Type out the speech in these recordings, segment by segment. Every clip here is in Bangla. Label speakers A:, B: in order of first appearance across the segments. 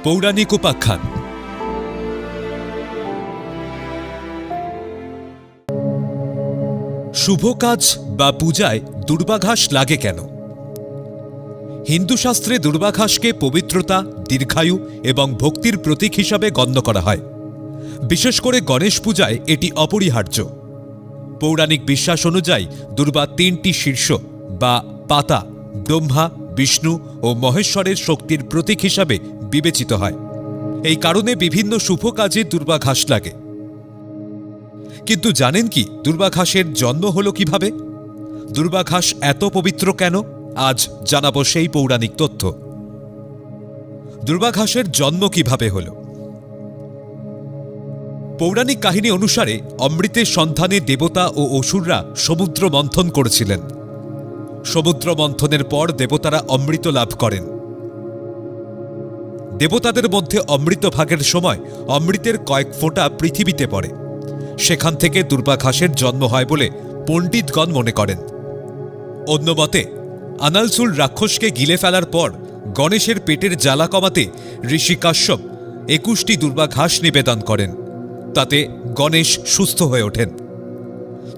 A: পৌরাণিক উপাখ্যান। শুভ কাজ বা পূজায় দুর্বাঘাস লাগে কেন? হিন্দু শাস্ত্রে দুর্বাঘাসকে পবিত্রতা, দীর্ঘায়ু এবং ভক্তির প্রতীক হিসাবে গণ্য করা হয়। বিশেষ করে গণেশ পূজায় এটি অপরিহার্য। পৌরাণিক বিশ্বাস অনুযায়ী দুর্বা তিনটি শীর্ষ বা পাতা ব্রহ্মা, বিষ্ণু ও মহেশ্বরের শক্তির প্রতীক হিসাবে বিবেচিত হয়। এই কারণে বিভিন্ন শুভ কাজে দুর্বাঘাস লাগে। কিন্তু জানেন কি দুর্বাঘাসের জন্ম হলো কিভাবে? দুর্বাঘাস এত পবিত্র কেন? আজ জানাবো সেই পৌরাণিক তথ্য। দুর্বাঘাসের জন্ম কিভাবে হলো? পৌরাণিক কাহিনী অনুসারে অমৃতের সন্ধানে দেবতা ও অসুররা সমুদ্র মন্থন করেছিলেন। সমুদ্র মন্থনের পর দেবতারা অমৃত লাভ করেন। দেবতাদের মধ্যে অমৃত ভাগের সময় অমৃতের কয়েক ফোঁটা পৃথিবীতে পড়ে। সেখান থেকে দুর্বাঘাসের জন্ম হয় বলে পণ্ডিতগণ মনে করেন। অন্য মতে আনালসুল রাক্ষসকে গিলে ফেলার পর গণেশের পেটের জ্বালা কমাতে ঋষি কাশ্যপ 21টি দুর্বাঘাস নিবেদন করেন। তাতে গণেশ সুস্থ হয়ে ওঠেন।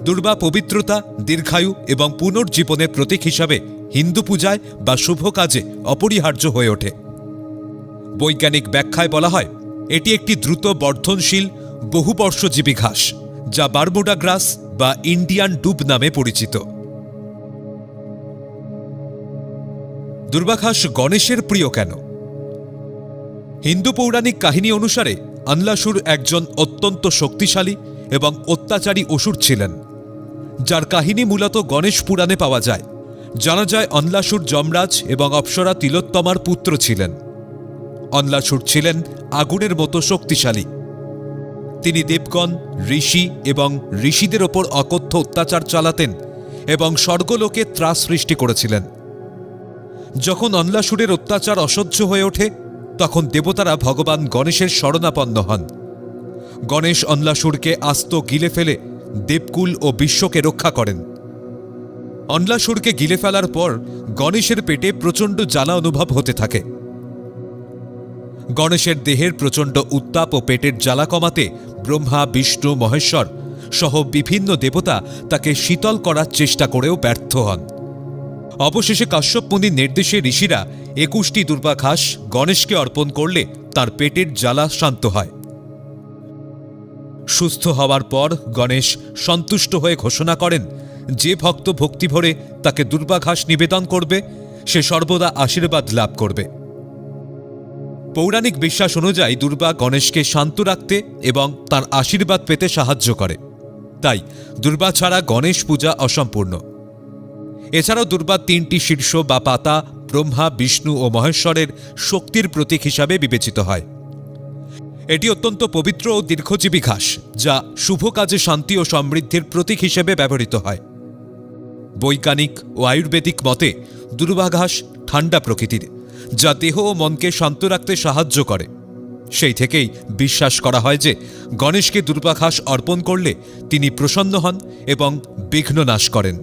A: দুর্বা পবিত্রতা, দীর্ঘায়ু এবং পুনর্জীবনের প্রতীক হিসাবে হিন্দু পূজায় বা শুভ কাজে অপরিহার্য হয়ে ওঠে। বৈজ্ঞানিক ব্যাখ্যায় বলা হয় এটি একটি দ্রুত বর্ধনশীল বহুবর্ষজীবী ঘাস, যা বারমুডা গ্রাস বা ইন্ডিয়ান ডুব নামে পরিচিত। দুর্বাঘাস গণেশের প্রিয় কেন? হিন্দু পৌরাণিক কাহিনী অনুসারে আনলাসুর একজন অত্যন্ত শক্তিশালী এবং অত্যাচারী অসুর ছিলেন, যার কাহিনী মূলত গণেশ পুরাণে পাওয়া যায়। জানা যায় অনলাসুর যমরাজ এবং অপ্সরা তিলোত্তমার পুত্র ছিলেন। অনলাসুর ছিলেন আগুনের মতো শক্তিশালী। তিনি দেবগণ, ঋষি এবং ঋষিদের ওপর অকথ্য অত্যাচার চালাতেন এবং স্বর্গলোকে ত্রাস সৃষ্টি করেছিলেন। যখন অনলাসুরের অত্যাচার অসহ্য হয়ে ওঠে তখন দেবতারা ভগবান গণেশের শরণাপন্ন হন। গণেশ অনলাসুরকে আস্ত গিলে ফেলে দেবকুল ও বিশ্বকে রক্ষা করেন। অনলাসুরকে গিলে ফেলার পর গণেশের পেটে প্রচণ্ড জ্বালা অনুভব হতে থাকে। গণেশের দেহের প্রচণ্ড উত্তাপ ও পেটের জ্বালা কমাতে ব্রহ্মা, বিষ্ণু, মহেশ্বর সহ বিভিন্ন দেবতা তাকে শীতল করার চেষ্টা করেও ব্যর্থ হন। অবশেষে কাশ্যপ মুনির নির্দেশে ঋষিরা 21টি দুর্বাঘাস গণেশকে অর্পণ করলে তার পেটের জ্বালা শান্ত হয়। সুস্থ হওয়ার পর গণেশ সন্তুষ্ট হয়ে ঘোষণা করেন, যে ভক্ত ভক্তিভরে তাকে দুর্বাঘাস নিবেদন করবে সে সর্বদা আশীর্বাদ লাভ করবে। পৌরাণিক বিশ্বাস অনুযায়ী দুর্বা গণেশকে শান্ত রাখতে এবং তার আশীর্বাদ পেতে সাহায্য করে। তাই দুর্বা ছাড়া গণেশ পূজা অসম্পূর্ণ। এছাড়াও দুর্বা তিনটি শীর্ষ বা পাতা ব্রহ্মা, বিষ্ণু ও মহেশ্বরের শক্তির প্রতীক হিসাবে বিবেচিত হয়। এটি অত্যন্ত পবিত্র ও দীর্ঘজীবী ঘাস, যা শুভ কাজে শান্তি ও সমৃদ্ধির প্রতীক হিসেবে ব্যবহৃত হয়। বৈজ্ঞানিক ও আয়ুর্বেদিক মতে দুর্বাঘাস ঠান্ডা প্রকৃতির, যা দেহ ও মনকে শান্ত রাখতে সাহায্য করে। সেই থেকেই বিশ্বাস করা হয় যে গণেশকে দুর্বাঘাস অর্পণ করলে তিনি প্রসন্ন হন এবং বিঘ্ন নাশ করেন।